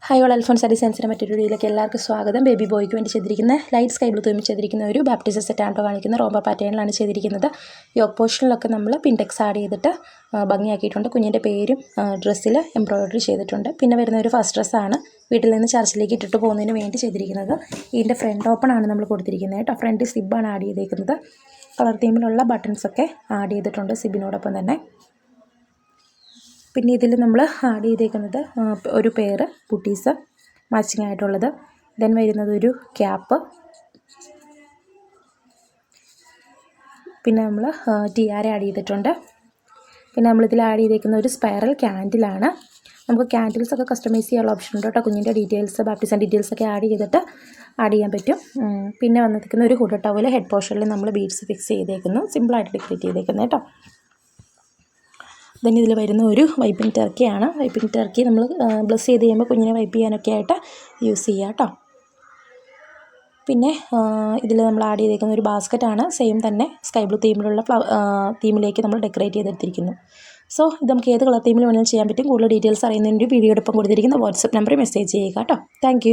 Hi all Alphons ഡിസൈൻസിൻ്റെ മറ്റൊരു വീഡിയോയിലേക്ക് എല്ലാവർക്കും സ്വാഗതം. ബേബി ബോയ്ക്ക് വേണ്ടി ചെയ്തിരിക്കുന്ന ലൈറ്റ് സ്കൈ ബ്ലൂ തൂമി ചെയ്തിരിക്കുന്ന ഒരു ബാപ്റ്റിസം സെറ്റാണ് കാണിക്കുന്ന റോംബ പാറ്റേണിലാണ് ചെയ്തിരിക്കുന്നത്. യോക്ക് പോർഷനിലൊക്കെ നമ്മൾ പിൻടെക്സ് ആഡ് ചെയ്തിട്ട് ഭംഗിയാക്കിയിട്ടുണ്ട്. കുഞ്ഞിൻ്റെ പേരും ഡ്രസ്സിൽ എംബ്രോയിഡറി ചെയ്തിട്ടുണ്ട്. പിന്നെ വരുന്ന ഒരു ഫസ്റ്റ് ഡ്രസ്സാണ് വീട്ടിൽ നിന്ന് ചർച്ചിലേക്ക് ഇട്ടിട്ട് പോകുന്നതിന് വേണ്ടി ചെയ്തിരിക്കുന്നത്. ഇതിൻ്റെ ഫ്രണ്ട് ഓപ്പൺ ആണ് നമ്മൾ കൊടുത്തിരിക്കുന്നത് കേട്ടോ. ഫ്രണ്ട് സിബാണ് ആഡ് ചെയ്തേക്കുന്നത്. കളർ തീമിലുള്ള ബട്ടൺസൊക്കെ ആഡ് ചെയ്തിട്ടുണ്ട് സിബിനോടൊപ്പം തന്നെ. പിന്നെ ഇതിൽ നമ്മൾ ആഡ് ചെയ്തേക്കുന്നത് ഒരു പെയർ ബുട്ടീസ് മാച്ചിങ് ആയിട്ടുള്ളത്. ദെൻ വരുന്നത് ഒരു ക്യാപ്പ്, പിന്നെ നമ്മൾ ടിയാര ആഡ് ചെയ്തിട്ടുണ്ട്. പിന്നെ നമ്മളിതിൽ ആഡ് ചെയ്തേക്കുന്ന ഒരു സ്പൈറൽ ക്യാൻഡിലാണ്. നമുക്ക് ക്യാൻഡിൽസൊക്കെ കസ്റ്റമൈസ് ചെയ്യാനുള്ള ഓപ്ഷൻ ഉണ്ട് കേട്ടോ. കുഞ്ഞിൻ്റെ ഡീറ്റെയിൽസ് ബാപ്റ്റിസം ഡീറ്റെയിൽസൊക്കെ ആഡ് ചെയ്തിട്ട് ആഡ് ചെയ്യാൻ പറ്റും. പിന്നെ വന്നിരിക്കുന്ന ഒരു ഹുഡ് ടവൽ ഹെഡ് പോർഷനിൽ നമ്മൾ ബീഡ്സ് ഫിക്സ് ചെയ്തേക്കുന്നു. സിമ്പിളായിട്ട് ഡെക്കറേറ്റ് ചെയ്തേക്കുന്നത് കേട്ടോ. ദെൻ ഇതിൽ വരുന്ന ഒരു വൈപ്പിംഗ് ടർക്കിയാണ്. വൈപ്പിംഗ് ടർക്കി നമ്മൾ ബ്ലസ് ചെയ്ത് കഴിയുമ്പോൾ കുഞ്ഞിനെ വൈപ്പ് ചെയ്യാനൊക്കെ ആയിട്ട് യൂസ് ചെയ്യുക കേട്ടോ. പിന്നെ ഇതിൽ നമ്മൾ ആഡ് ചെയ്തേക്കുന്ന ഒരു ബാസ്ക്കറ്റാണ്. സെയിം തന്നെ സ്കൈ ബ്ലൂ തീമിലുള്ള തീമിലേക്ക് നമ്മൾ ഡെക്കറേറ്റ് ചെയ്തെടുത്തിരിക്കുന്നു. സോ ഇത് നമുക്ക് ഏത് കളർ തീമിൽ വേണമെങ്കിലും ചെയ്യാൻ പറ്റും. കൂടുതൽ ഡീറ്റെയിൽസ് അറിയുന്നതിന് വീഡിയോടൊപ്പം കൊടുത്തിരിക്കുന്ന വാട്സപ്പ് നമ്പറിൽ മെസ്സേജ് ചെയ്യുക കേട്ടോ. താങ്ക്